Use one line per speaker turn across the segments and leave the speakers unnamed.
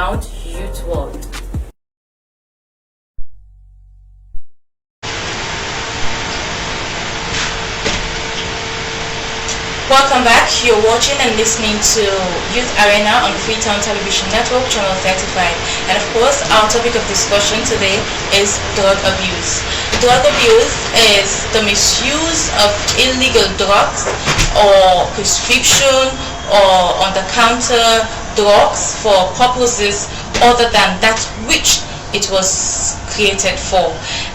around youth world. Welcome back. You're watching and listening to Youth Arena on Freetown Television Network, channel 35. And of course, our topic of discussion today is drug abuse. Drug abuse is the misuse of illegal drugs or prescription or on-the-counter drugs for purposes other than that which it was created for.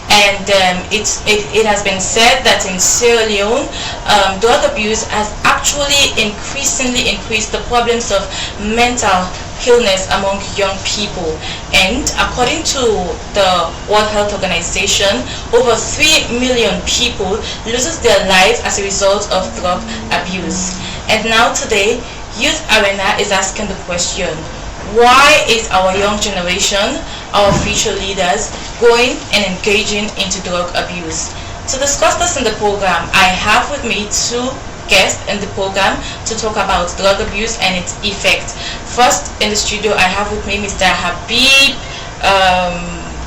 And it has been said that in Sierra Leone, drug abuse has actually increasingly increased the problems of mental illness among young people. And according to the World Health Organization, over 3 million people loses their lives as a result of drug abuse. And now today, Youth Arena is asking the question, why is our young generation, our future leaders, going and engaging into drug abuse? To discuss this in the program, I have with me two guests in the program to talk about drug abuse and its effect. First in the studio, I have with me Mr. Habib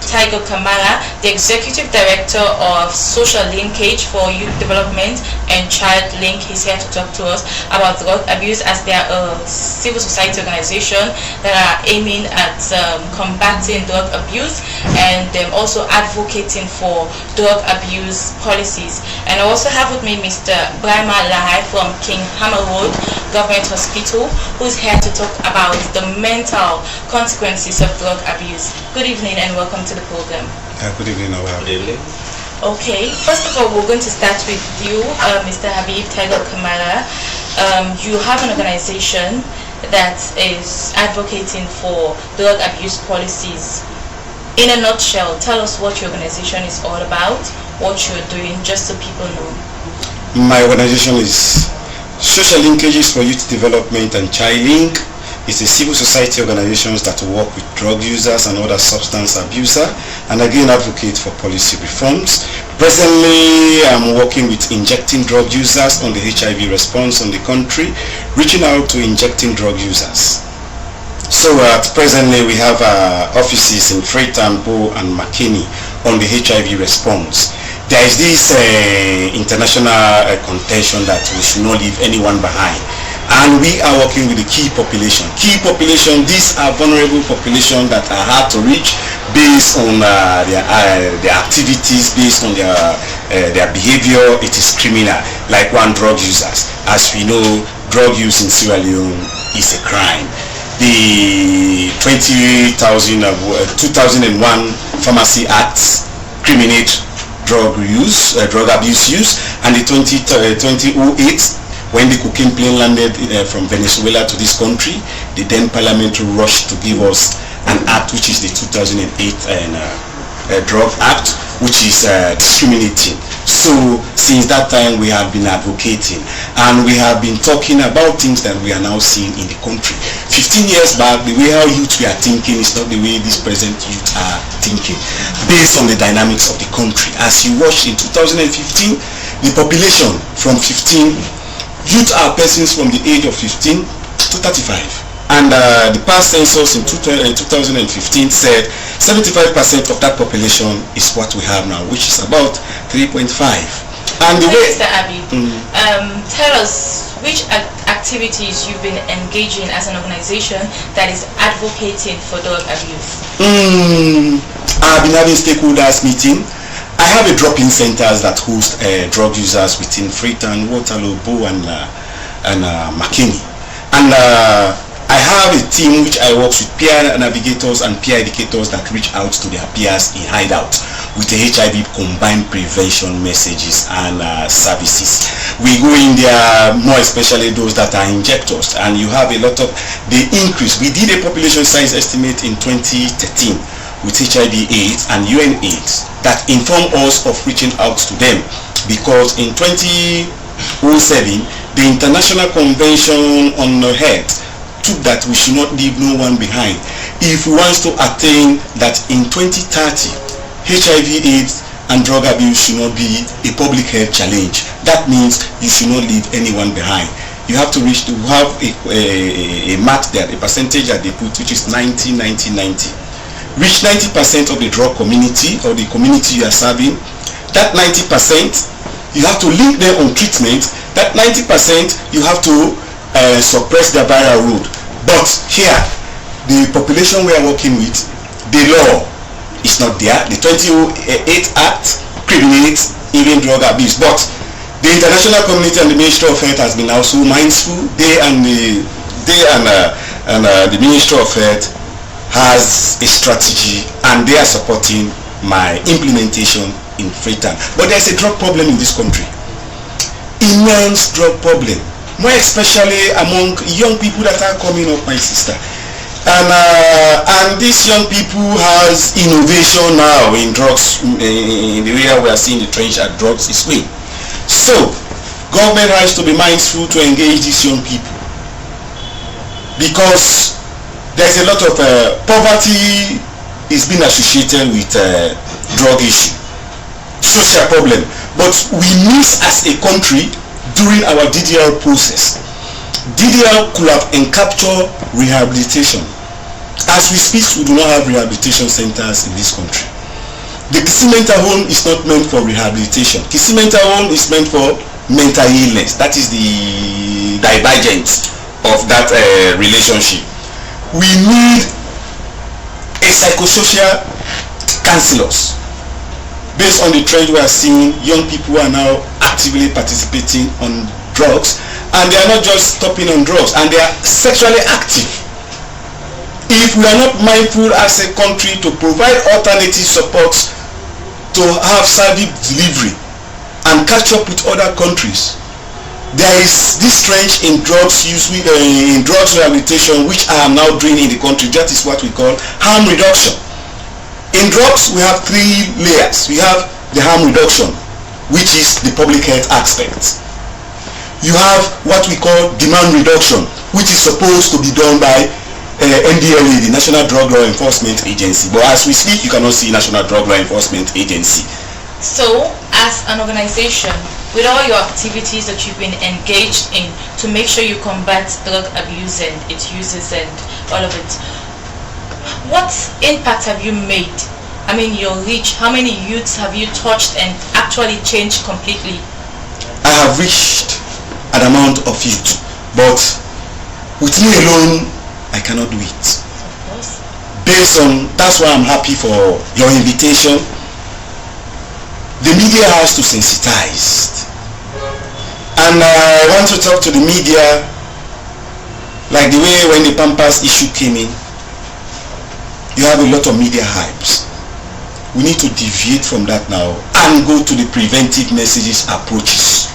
Tiger Kamara, the Executive Director of Social Linkage for Youth Development and Child Link. He's here to talk to us about drug abuse, as they are a civil society organization that are aiming at combating drug abuse and also advocating for drug abuse policies. And I also have with me Mr. Brahma Lahai from King Hammer Road Government Hospital, who's here to talk about the mental consequences of drug abuse. Good evening and welcome to the program.
Good evening. Good evening.
Okay, first of all, we're going to start with you, Mr. Habib Tiger Kamara. You have an organization that is advocating for drug abuse policies. In a nutshell, tell us what your organization is all about, what you're doing, just so people know.
My organization is Social Linkages for Youth Development and Child Link. It's a civil society organization that work with drug users and other substance abusers, and again advocate for policy reforms. Presently, I'm working with injecting drug users on the HIV response in the country, reaching out to injecting drug users. So presently we have offices in Freetown, Bo and McKinney on the HIV response. There is this international contention that we should not leave anyone behind. And we are working with the key population. These are vulnerable population that are hard to reach based on their activities, based on their behavior. It is criminal, like drug users. As we know, drug use in Sierra Leone is a crime. The 2001 Pharmacy Acts criminate drug abuse use, and the 2008 when the cocaine plane landed from Venezuela to this country, the then parliament rushed to give us an act, which is the 2008 Drug Act, which is discriminating. So since that time we have been advocating, and we have been talking about things that we are now seeing in the country. 15 years back, the way our youth we are thinking is not the way this present youth are thinking, based on the dynamics of the country. As you watch in 2015, the population from 15, youth are persons from the age of 15 to 35. And the past census in 2015 said 75% of that population is what we have now, which is about 3.5. And the way...
Mr. Abi, tell us which activities you've been engaging as an organization that is advocating for drug abuse.
I've been having stakeholders meeting. I have a drop-in centers that host drug users within Freetown, Waterloo, Bo and McKinney. And I have a team which I work with peer navigators and peer educators that reach out to their peers in hideout with the HIV combined prevention messages and services. We go in there, more especially those that are injectors, and you have a lot of the increase. We did a population size estimate in 2013 with HIV/AIDS and UNAIDS that inform us of reaching out to them, because in 2007 the International Convention on Health took that we should not leave no one behind. If we want to attain that in 2030 HIV/AIDS and drug abuse should not be a public health challenge, that means you should not leave anyone behind. you have to have a mark there, a percentage that they put, which is 90, 90, 90. Reach 90% of the drug community or the community you are serving. That 90%, you have to link them on treatment. That 90%, you have to suppress their viral load. But here, the population we are working with, the law is not there. The 2008 Act criminalizes even drug abuse. But the international community and the Ministry of Health has been also mindful. They and the Ministry of Health has a strategy, and they are supporting my implementation in Freetown. But there's a drug problem in this country, immense drug problem, more especially among young people that are coming up, my sister. And these young people has innovation now in drugs, in the area we are seeing the trench at drugs is way. So government has to be mindful to engage these young people, because there's a lot of poverty is being associated with drug issue, social problem. But we miss as a country during our DDR process. DDR could have encaptured rehabilitation. As we speak, we do not have rehabilitation centers in this country. The Kisimenta home is not meant for rehabilitation. Kisimenta home is meant for mental illness. That is the divergence of that relationship. We need a psychosocial counselors. Based on the trend we are seeing, young people are now actively participating on drugs, and they are not just stopping on drugs, and they are sexually active. If we are not mindful as a country to provide alternative support to have service delivery and catch up with other countries, there is this trend in drugs use, in drugs rehabilitation, which I am now doing in the country. That is what we call harm reduction. In drugs, we have three layers. We have the harm reduction, which is the public health aspect. You have what we call demand reduction, which is supposed to be done by NDLA, the National Drug Law Enforcement Agency. But as we speak, you cannot see National Drug Law Enforcement Agency.
So, as an organization, with all your activities that you've been engaged in to make sure you combat drug abuse and its uses and all of it, what impact have you made? I mean, your reach, how many youths have you touched and actually changed completely?
I have reached an amount of youth, but with me alone, I cannot do it.
Of course.
Based on, that's why I'm happy for your invitation. The media has to sensitize, and I want to talk to the media like the way when the Pampers issue came in. You have a lot of media hypes. We need to deviate from that now and go to the preventive messages approaches,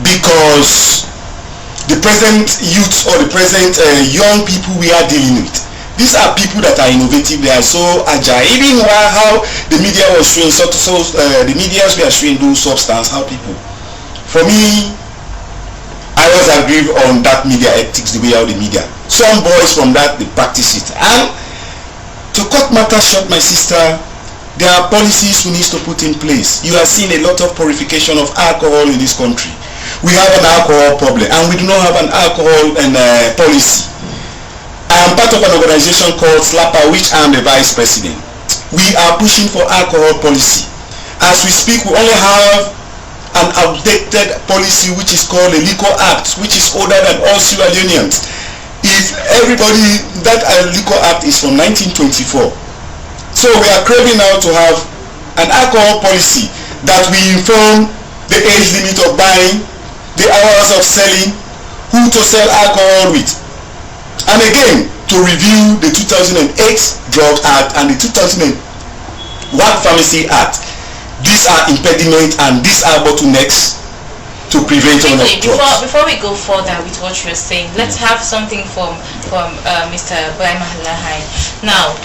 because the present youth or the present young people we are dealing with, these are people that are innovative. They are so agile. Even how the media was showing, the media we are showing those substance, how people. For me, I was aggrieved on that media ethics, the way how the media. Some boys from that, they practice it. And to cut matters short, my sister, there are policies we need to put in place. You are seeing a lot of purification of alcohol in this country. We have an alcohol problem, and we do not have an alcohol policy. I am part of an organization called SLAPA, which I am the vice president. We are pushing for alcohol policy. As we speak, we only have an outdated policy which is called the Liquor Act, which is older than all Sierra Leoneans. If everybody, that Liquor Act is from 1924. So we are craving now to have an alcohol policy that we inform the age limit of buying, the hours of selling, who to sell alcohol with. And again, to review the 2008 Drug Act and the 2001 Pharmacy Act. These are impediments and these are bottlenecks to prevent on of drugs.
Before we go further with what you're saying, let's have something from Mr. Ibrahim Halahai. Now,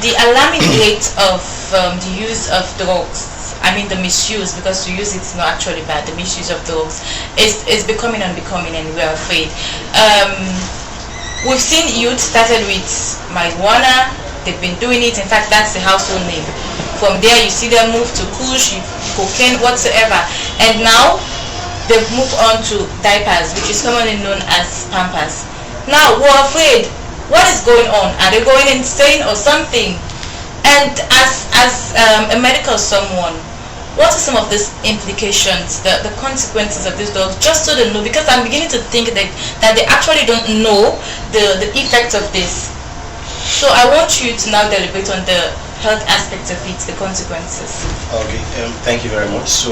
the alarming rate of the use of drugs, I mean the misuse, because to use it's not actually bad, the misuse of drugs is becoming unbecoming, and we're afraid. We've seen youth started with marijuana, they've been doing it, in fact that's the household name. From there you see them move to kush, cocaine, whatsoever. And now they've moved on to diapers, which is commonly known as pampers. Now we're afraid, what is going on? Are they going insane or something? And as a medical someone, what are some of these implications, the consequences of these drugs, just so they know? Because I'm beginning to think that they actually don't know the effects of this. So I want you to now deliberate on the health aspects of it, the consequences.
Okay, thank you very much. So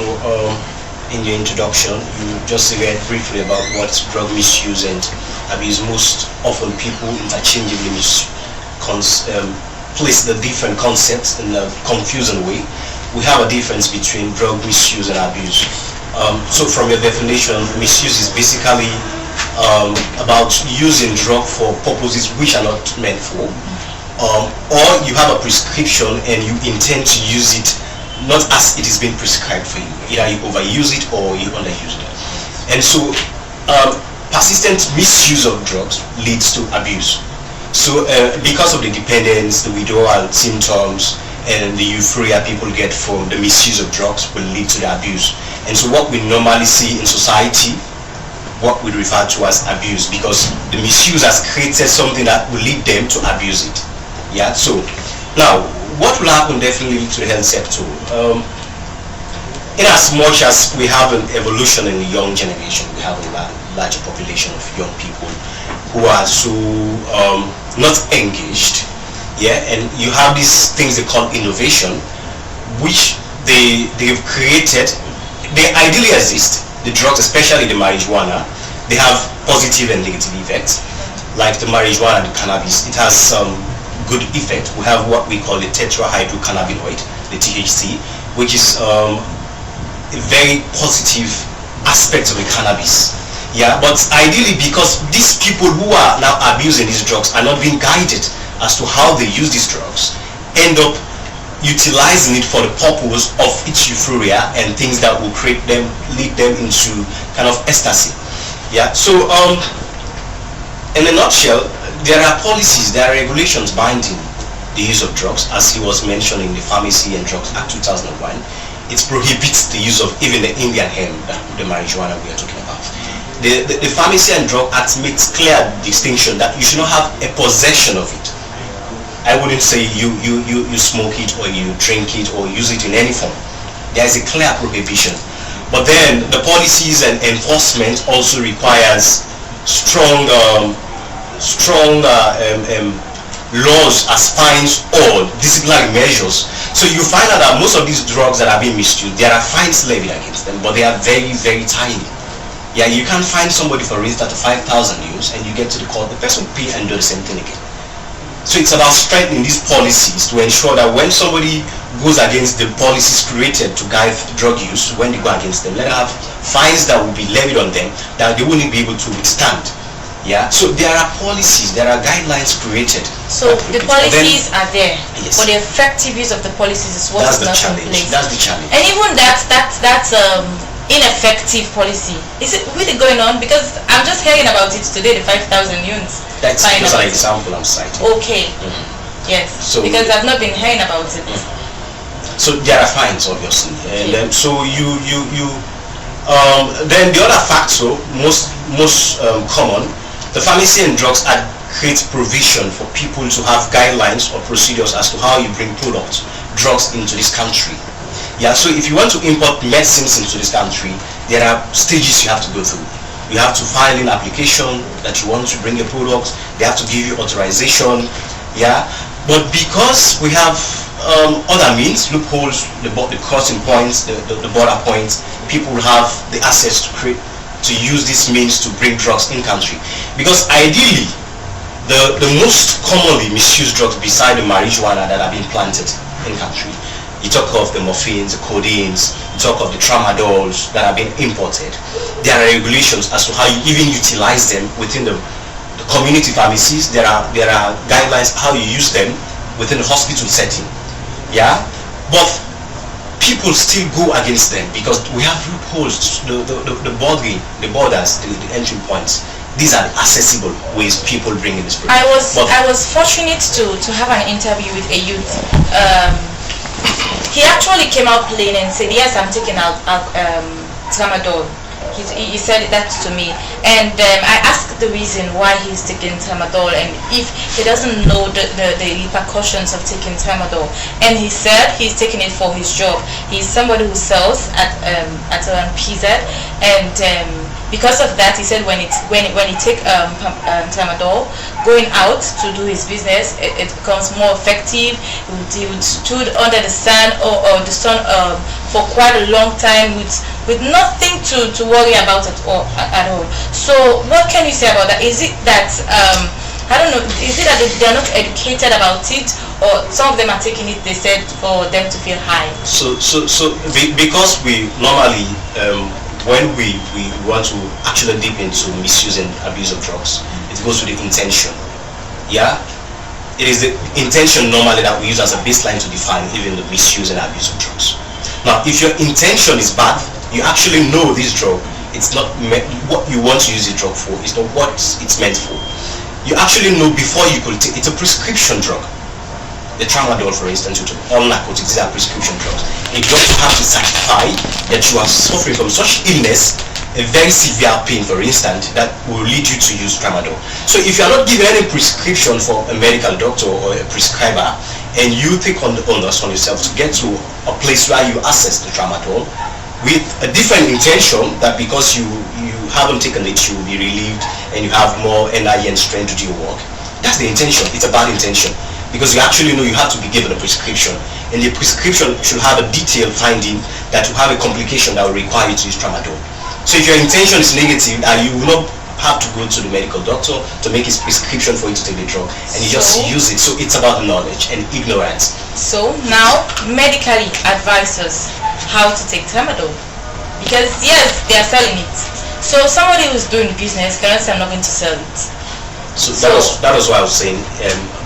in your introduction, you just read briefly about what's drug misuse and abuse. Most often people interchangeably place the different concepts in a confusing way. We have a difference between drug misuse and abuse. So from your definition, misuse is basically about using drug for purposes which are not meant for, or you have a prescription and you intend to use it not as it is being prescribed for you. Either you overuse it or you underuse it. And so persistent misuse of drugs leads to abuse. So because of the dependence, the withdrawal symptoms, and the euphoria people get from the misuse of drugs will lead to the abuse. And so what we normally see in society, what we refer to as abuse, because the misuse has created something that will lead them to abuse it. Yeah, so now what will happen definitely to the health sector? In as much as we have an evolution in the young generation, we have a larger population of young people who are so not engaged. Yeah, and you have these things they call innovation, which they've created. They ideally exist. The drugs, especially the marijuana, they have positive and negative effects. Like the marijuana and the cannabis, it has some good effect. We have what we call the tetrahydrocannabinoid, the THC, which is a very positive aspect of the cannabis. Yeah, but ideally, because these people who are now abusing these drugs are not being guided as to how they use these drugs, end up utilizing it for the purpose of its euphoria and things that will lead them into kind of ecstasy. Yeah, so in a nutshell, there are policies, there are regulations binding the use of drugs, as he was mentioning the Pharmacy and Drugs Act 2001. It prohibits the use of even the Indian hemp, the marijuana we are talking about. The Pharmacy and Drug Act makes clear distinction that you should not have a possession of it. I wouldn't say you smoke it or you drink it or use it in any form. There is a clear prohibition. But then the policies and enforcement also requires strong laws as fines or disciplinary measures. So you find out that most of these drugs that are being misused, there are fines levied against them, but they are very, very tiny. Yeah, you can't find somebody for register to 5,000 euros and you get to the court, the person will pay and do the same thing again. So it's about strengthening these policies to ensure that when somebody goes against the policies created to guide drug use, when they go against them, let them have fines that will be levied on them that they wouldn't be able to withstand. Yeah, so there are policies, there are guidelines created.
So the policies are there,
yes,
but the effective use of the policies is what is not in place.
That's the challenge.
And even that's ineffective policy. Is it really going on? Because I'm just hearing about it today, the 5,000 units.
That's just an example I'm citing.
Okay. Yes. So because I've not been hearing about it.
So there are fines, obviously, and then so then the other factor, most common, the Pharmacy and Drugs Act creates provision for people to have guidelines or procedures as to how you bring products, drugs into this country. Yeah, so if you want to import medicines into this country, there are stages you have to go through. You have to file an application that you want to bring a product. They have to give you authorization. Yeah, but because we have other means, loopholes, the crossing points, the border points, people have the access to use these means to bring drugs in country. Because ideally, the most commonly misused drugs beside the marijuana that are being planted in country, you talk of the morphines, the codeines, you talk of the tramadols that are being imported. There are regulations as to how you even utilize them within the community pharmacies. There are guidelines how you use them within the hospital setting. Yeah, but people still go against them because we have loopholes, the borders, the entry points. These are the accessible ways people bring in this program.
I was fortunate to have an interview with a youth. He actually came out plain and said, yes, I'm taking out tramadol. He said that to me, and I asked the reason why he's taking tramadol and if he doesn't know the repercussions of taking tramadol. And he said he's taking it for his job. He's somebody who sells at around PZ, and because of that, he said when he take tramadol, going out to do his business, it becomes more effective. He would stood under the sun or the sun for quite a long time with nothing to worry about at all. So what can you say about that? Is it that I don't know, is it that they're not educated about it, or some of them are taking it, they said, for them to feel high?
So because we normally when we want to actually dip into misuse and abuse of drugs, it goes with the intention. Yeah, it is the intention normally that we use as a baseline to define even the misuse and abuse of drugs. Now, if your intention is bad, you actually know this drug, it's not what you want to use the drug for, it's not what it's meant for. You actually know before you could take it's a prescription drug. The tramadol, for instance, all narcotics, these are prescription drugs. A doctor has to certify that you are suffering from such illness, a very severe pain, for instance, that will lead you to use tramadol. So if you are not given any prescription for a medical doctor or a prescriber, and you take on the onus on yourself to get to a place where you access the tramadol with a different intention, that because you haven't taken it, you will be relieved and you have more energy and strength to do your work. That's the intention. It's a bad intention, because you actually know you have to be given a prescription, and the prescription should have a detailed finding that will have a complication that will require you to use tramadol. So if your intention is negative, you will not have to go to the medical doctor to make his prescription for you to take the drug, and you just use it. So it's about knowledge and ignorance.
So now medically advise us how to take tramadol, because yes, they are selling it. So somebody who's doing business cannot say I'm not going to sell it.
So that was why I was saying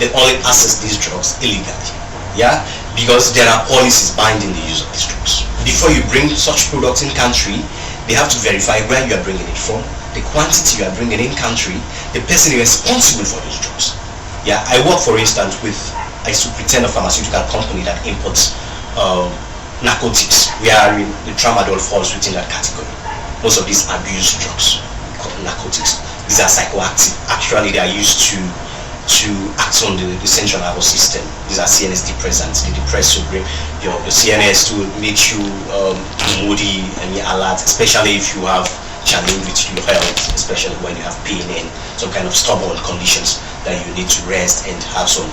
they only access these drugs illegally. Yeah, because there are policies binding the use of these drugs. Before you bring such products in country, they have to verify where you are bringing it from, the quantity you are bringing in country, the person responsible for those drugs. Yeah, I work, for instance, with a superintendent pharmaceutical company that imports narcotics, where the tramadol falls within that category. Most of these abuse drugs, narcotics. These are psychoactive. Actually, they are used to act on the central nervous system. These are CNS depressants. They depress your brain, your CNS, to make you moody and alert, especially if you have challenge with your health, especially when you have pain and some kind of stubborn conditions that you need to rest and have some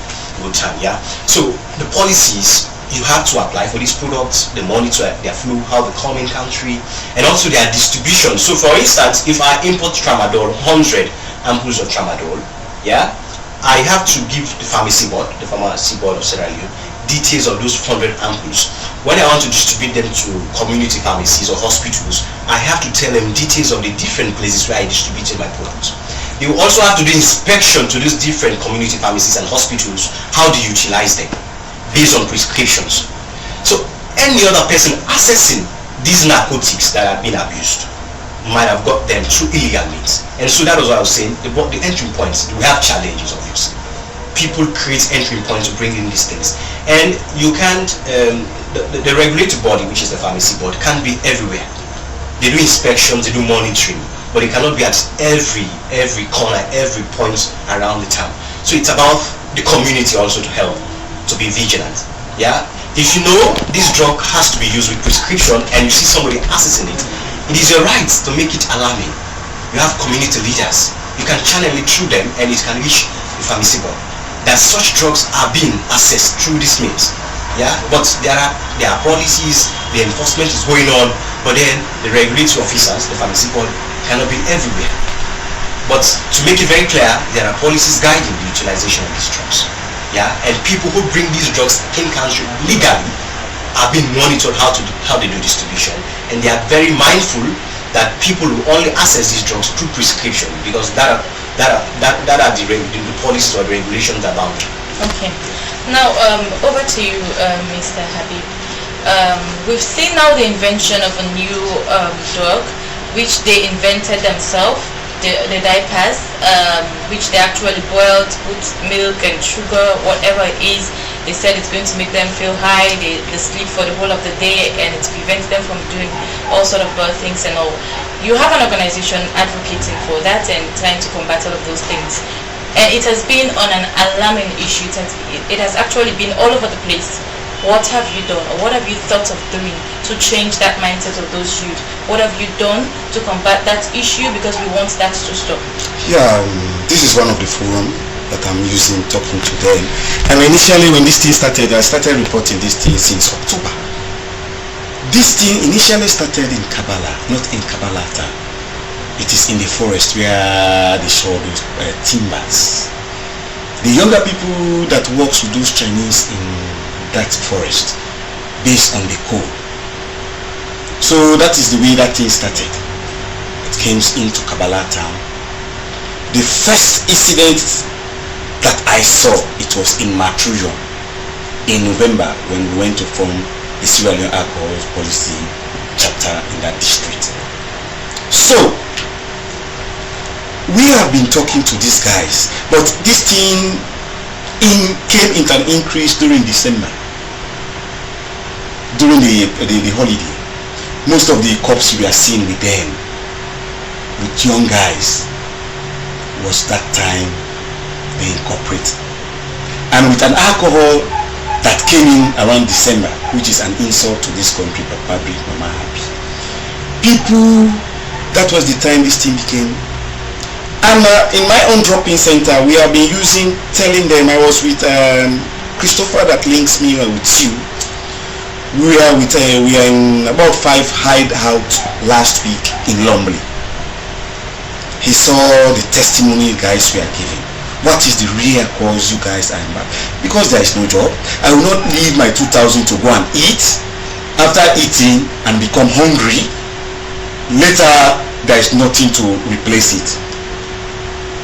good time. Yeah. So the policies, you have to apply for these products, the monitor their flow, how they come in country, and also their distribution. So for instance, if I import tramadol, 100 ampoules of tramadol, yeah, I have to give the pharmacy board of Sierra Leone, details of those 100 ampoules. When I want to distribute them to community pharmacies or hospitals, I have to tell them details of the different places where I distributed my products. They will also have to do inspection to those different community pharmacies and hospitals, how do you utilize them based on prescriptions. So any other person accessing these narcotics that have been abused might have got them through illegal means. And so that was what I was saying, the entry points, we have challenges obviously. People create entry points to bring in these things. And you can't, the regulatory body, which is the pharmacy board, can't be everywhere. They do inspections, they do monitoring, but it cannot be at every corner, every point around the town. So it's about the community also to help, to be vigilant. Yeah, if you know this drug has to be used with prescription and you see somebody accessing it, it is your right to make it alarming. You have community leaders, you can channel it through them and it can reach the pharmacy board that such drugs are being accessed through this means. Yeah, but there are policies, the enforcement is going on, but then the regulatory officers, the pharmacy board, cannot be everywhere. But to make it very clear, there are policies guiding the utilization of these drugs. Yeah, and people who bring these drugs in country legally are being monitored how they do distribution, and they are very mindful that people will only access these drugs through prescription, because that are the policies or the regulations about.
Okay, now over to you, Mr. Habib. We've seen now the invention of a new drug, which they invented themselves. The diapers, which they actually boiled, put milk and sugar, whatever it is, They said it's going to make them feel high, they sleep for the whole of the day, and it prevents them from doing all sort of bad things and all. You have an organization advocating for that and trying to combat all of those things. And it has been on an alarming issue. It has actually been all over the place. What have you done, or what have you thought of doing to change that mindset of those youth? What have you done to combat that issue, because we want that to stop?
Yeah, this is one of the forum that I'm using, talking to them. And initially when this thing started, I started reporting this thing since October. This thing initially started in Kabbalah, not in Kabbalata. It is in the forest where they saw those timbers. The younger people that works with those Chinese in that forest, based on the coal. So that is the way that thing started. It came into Kabbalah town. The first incident that I saw, it was in Matruyon in November, when we went to form the Sierra Leone alcohol policy chapter in that district. So we have been talking to these guys, but this thing came into an increase during December, during the holiday. Most of the cops we are seeing with them, with young guys, was that time they incorporate. And with an alcohol that came in around December, which is an insult to this country, Papa Big Mama Happy. People, that was the time this thing became. And in my own drop-in center, we have been telling them, I was with Christopher that links me with you. We are in about 5 hideout last week in Lumley. He saw the testimony you guys were giving. What is the real cause you guys are in back? Because there is no job. I will not leave my 2,000 to go and eat. After eating and become hungry, later there is nothing to replace it.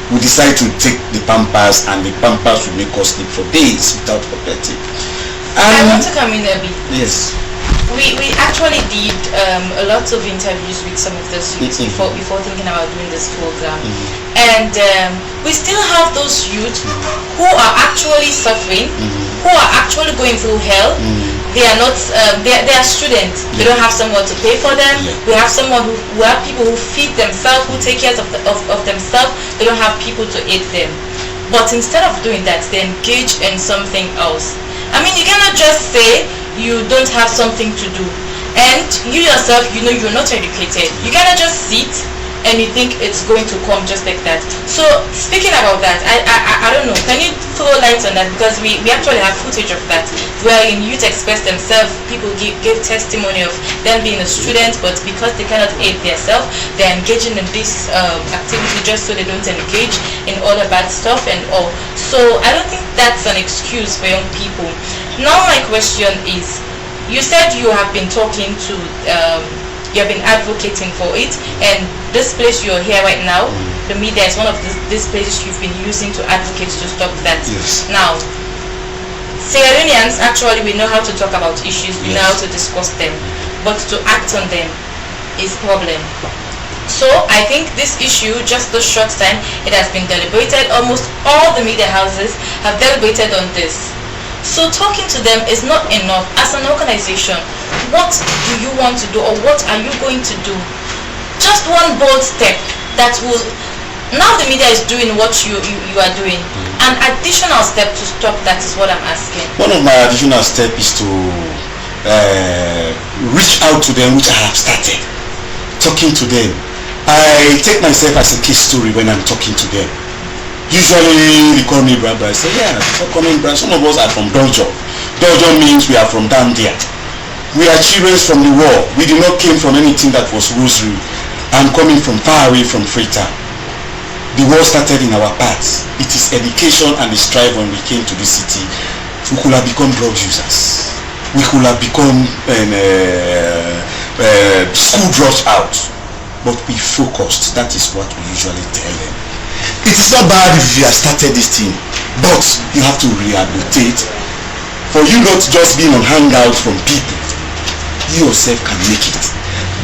We decide to take the Pampers, and the Pampers will make us sleep for days without protecting.
I want to come in a bit.
Yes.
We actually did a lot of interviews with some of those youth before thinking about doing this program, and we still have those youth who are actually suffering, who are actually going through hell. They are not. They are students. They don't have someone to pay for them. We have someone who have people who feed themselves, who take care of themselves. They don't have people to aid them. But instead of doing that, they engage in something else. I mean, you cannot just say you don't have something to do, and you yourself, you know, you're not educated. You cannot just sit and you think it's going to come just like that. So speaking about that, I don't know, can you throw light on that? Because we actually have footage of that, where in youth express themselves, people give testimony of them being a student, but because they cannot aid themselves, they're engaging in this activity just so they don't engage in all the bad stuff and all. So I don't think that's an excuse for young people. Now my question is, you said you have been talking to you have been advocating for it, and this place you're here right now, the media is one of these places you've been using to advocate to stop that.
Yes.
Now, Sierra Leoneans, actually, we know how to talk about issues, we know how to discuss them, but to act on them is problem. So I think this issue, just this short time, it has been deliberated. Almost all the media houses have deliberated on this. So talking to them is not enough. As an organization, what do you want to do, or what are you going to do? Just one bold step that will. Now the media is doing what you are doing. An additional step to stop that is what I'm asking.
One of my additional steps is to reach out to them, which I have started talking to them. I take myself as a case story when I'm talking to them. Usually they call me Brabra. I say, yeah, before coming Brabra, some of us are from Belgium. Belgium means we are from down there. We are children from the war. We did not came from anything that was rosary. I'm coming from far away from Freetown. The war started in our paths. It is education and the strive when we came to this city. We could have become drug users. We could have become school dropouts. But we focused. That is what we usually tell them. It is not bad if you have started this thing, but you have to rehabilitate. For you not just being on hangout from people, you yourself can make it.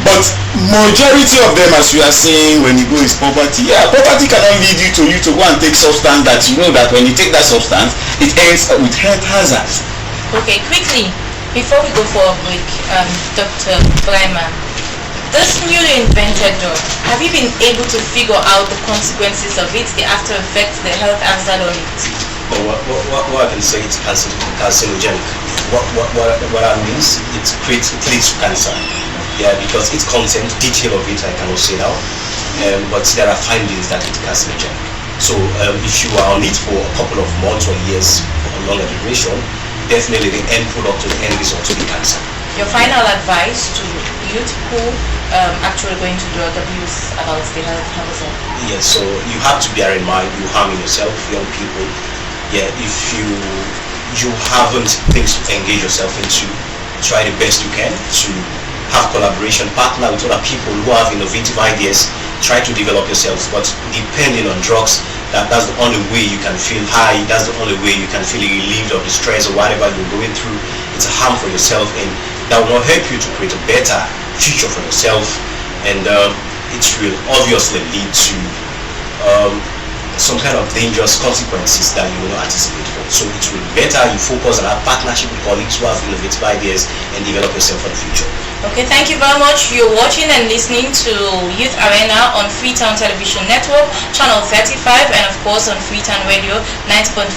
But majority of them, as you are saying, when you go is poverty. Yeah, poverty cannot lead you to go and take substance that you know that when you take that substance, it ends with health hazards.
Okay, quickly, before we go for a break, Dr. Breimer, this newly invented drug, have you been able to figure out the consequences of it, the after effects, the health hazard on it?
But what I can say, it's carcinogenic. What that means, it leads to cancer. Yeah, because its content, detail of it, I cannot say now. But there are findings that it's carcinogenic. So if you are on it for a couple of months or years for a longer duration, definitely the end product or the end result will be cancer.
Your final advice to youth who actually going to drug abuse about the health hazard?
Yes, so you have to bear in mind you're harming yourself, young people. Yeah, if you haven't things to engage yourself into, try the best you can to have collaboration, partner with other people who have innovative ideas, try to develop yourselves. But depending on drugs, that's the only way you can feel high, that's the only way you can feel relieved of the stress or whatever you're going through. It's a harm for yourself, and that will not help you to create a better future for yourself, and it will obviously lead to some kind of dangerous consequences that you will not anticipate for. So it will be better you focus on a partnership with colleagues who have innovative ideas and develop yourself for the future.
Okay, thank you very much. You're watching and listening to Youth Arena on Freetown Television Network, channel 35, and of course on Freetown Radio 90.5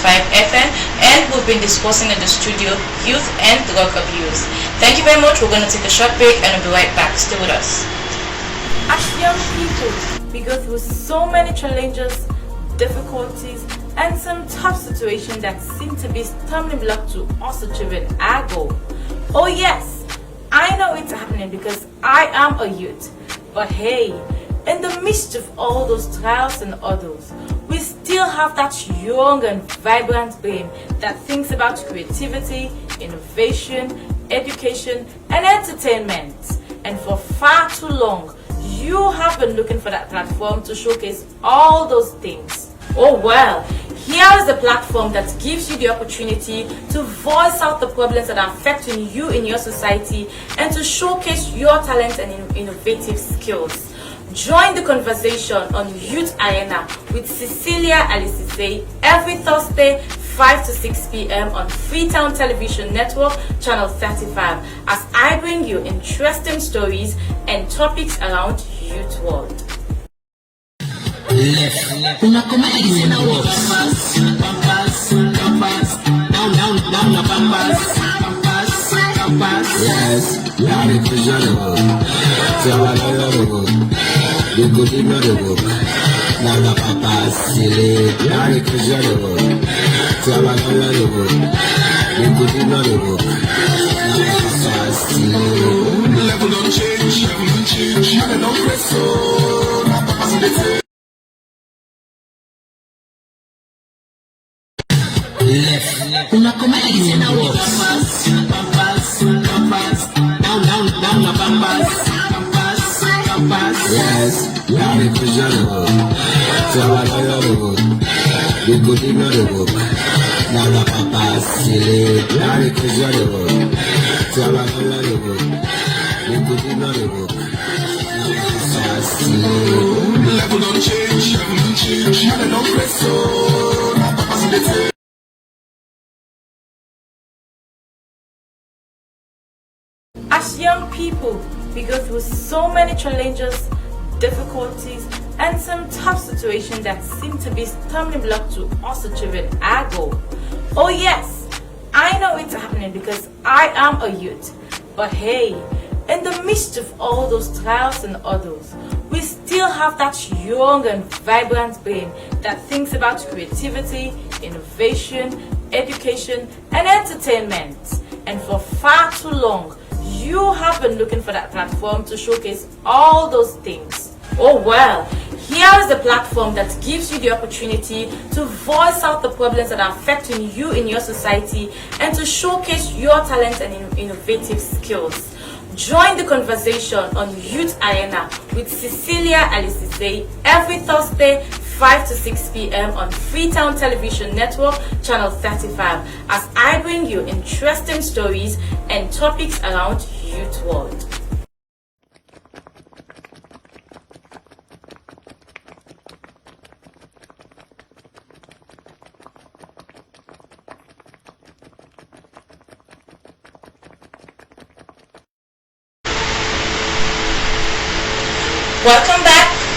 FM. And we've been discussing in the studio youth and drug abuse. Thank you very much. We're going to take a short break and we'll be right back. Stay with us.
As young people, we go through so many challenges, difficulties, and some tough situations that seem to be stumbling block to us achieving our goal. Oh yes, I know it's happening because I am a youth. But hey, in the midst of all those trials and others, we still have that young and vibrant brain that thinks about creativity, innovation, education, and entertainment. And for far too long, you have been looking for that platform to showcase all those things. Oh well, here is a platform that gives you the opportunity to voice out the problems that are affecting you in your society and to showcase your talents and innovative skills. Join the conversation on Youth Arena with Cecilia and Sesay every Thursday 5 to 6 p.m. on Freetown Television Network, channel 35, as I bring you interesting stories and topics around youth world.
Una comedia dice na pampas, down na pampas. Yes, la refrigerable. Trabalhador, the good ignorable. Down na pampas, silly, la refrigerable. Trabalhador, the good ignorable. Down na pampas, silly. Level don't change, and no presso. Na pampas, left. Una comedia dice na pampas, down na pampas. Yes, la refrigerable. Trabalhador, the good ignorable. Down na pampas, silly, la refrigerable. Trabalhador, the good ignorable. Down na pampas, silly. Level don't change, and no presso. Na pampas.
As young people, we go through so many challenges, difficulties, and some tough situations that seem to be stumbling block to us achieving our goal. Oh yes, I know it's happening because I am a youth. But hey, in the midst of all those trials and others, we still have that young and vibrant brain that thinks about creativity, innovation, education, and entertainment. And for far too long, you have been looking for that platform to showcase all those things. Oh well, here is a platform that gives you the opportunity to voice out the problems that are affecting you in your society and to showcase your talents and innovative skills. Join the conversation on Youth Arena with Cecilia and Sesay every Thursday 5 to 6 p.m. on Freetown Television Network, channel 35, as I bring you interesting stories and topics around youth world.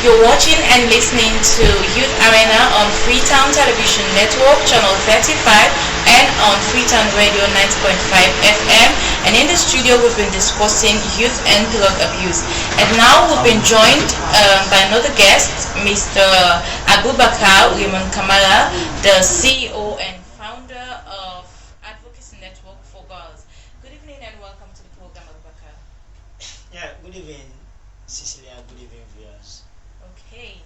You're watching and listening to Youth Arena on Freetown Television Network, Channel 35, and on Freetown Radio 90.5 FM. And in the studio, we've been discussing youth and drug abuse. And now we've been joined by another guest, Mr. Abubakar Raymond Kamara, the CEO and founder of Advocacy Network for Girls. Good evening and welcome to the program, Abubakar.
Yeah, good evening, Cecilia. Good evening, viewers.
Okay,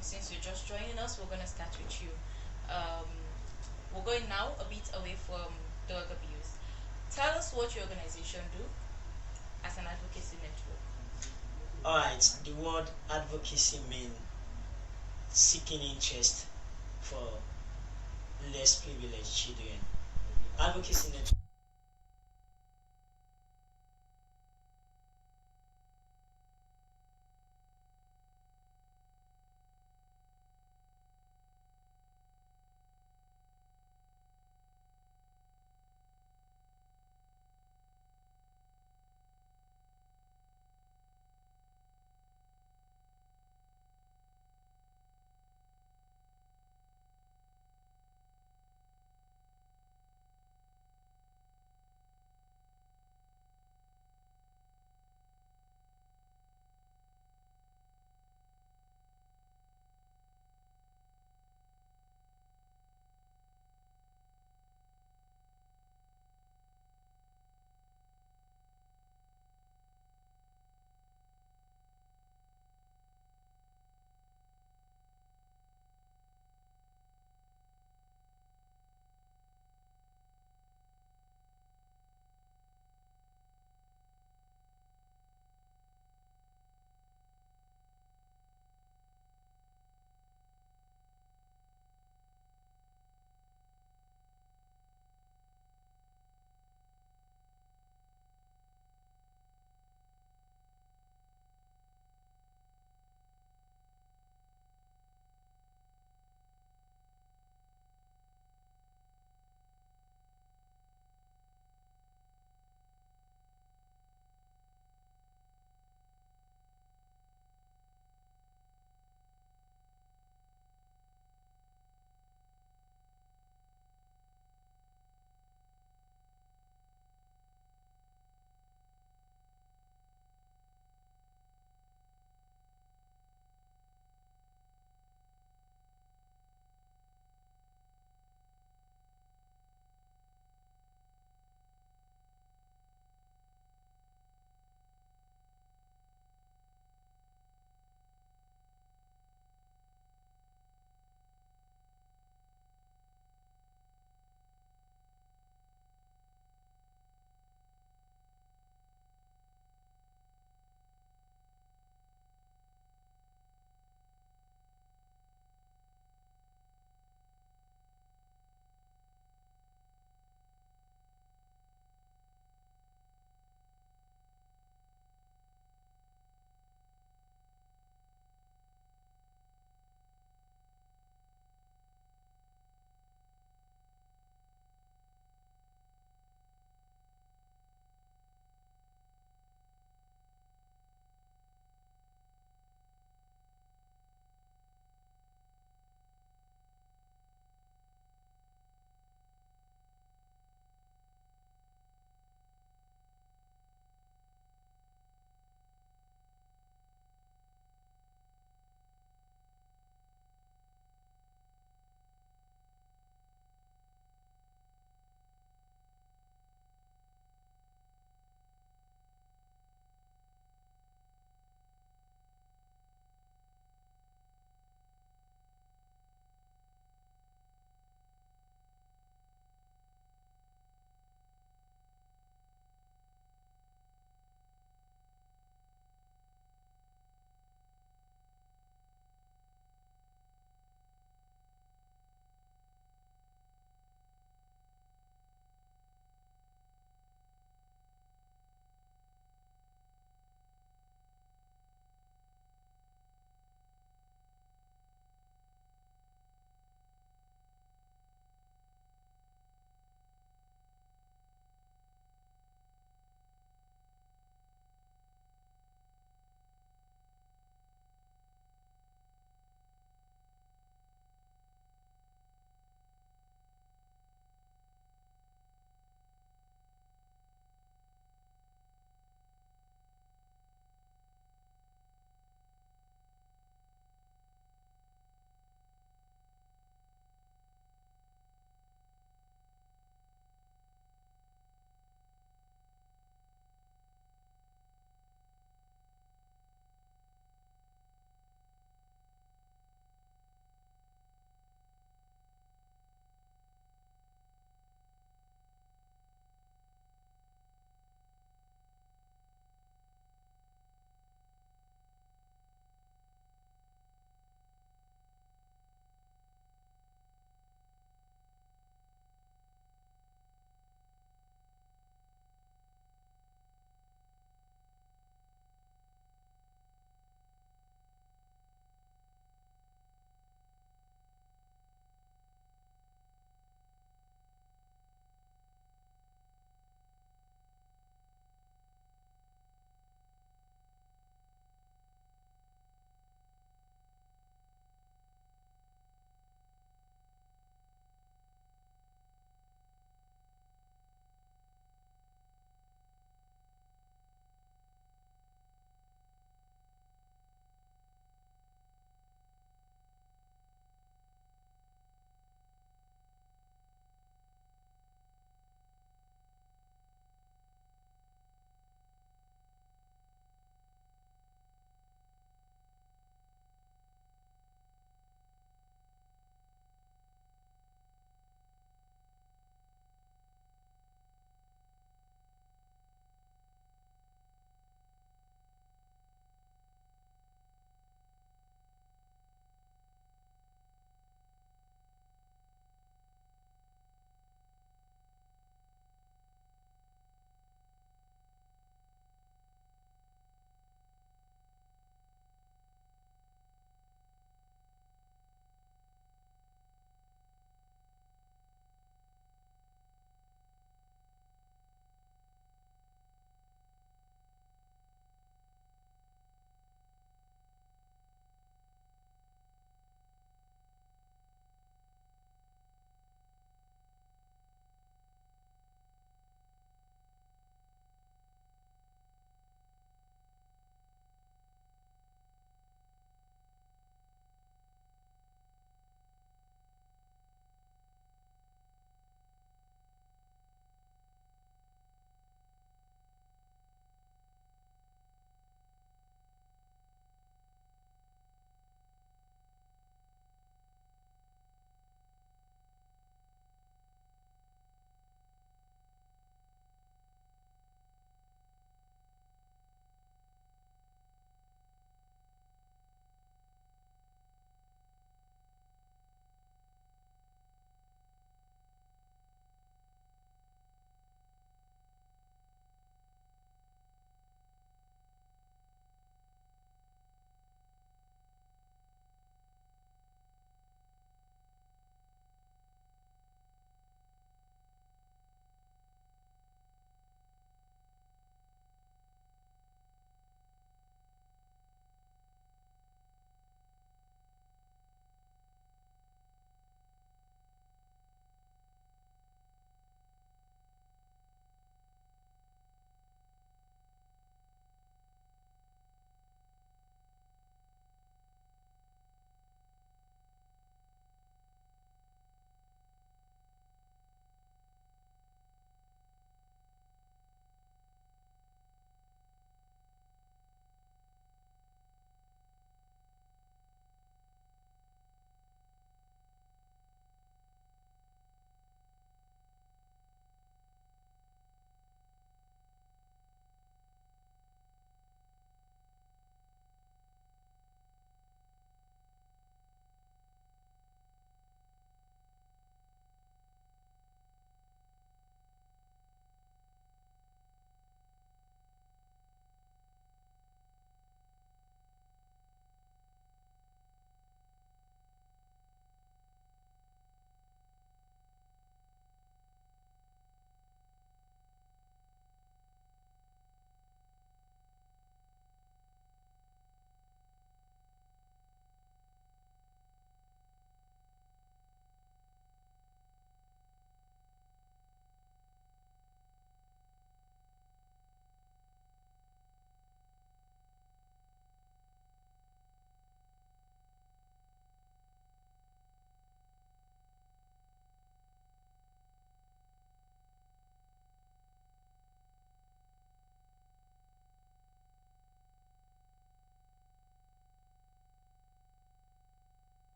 since you're just joining us, we're going to start with you. We're going now a bit away from drug abuse. Tell us what your organization do as an advocacy network.
Alright, the word advocacy means seeking interest for less privileged children. Advocacy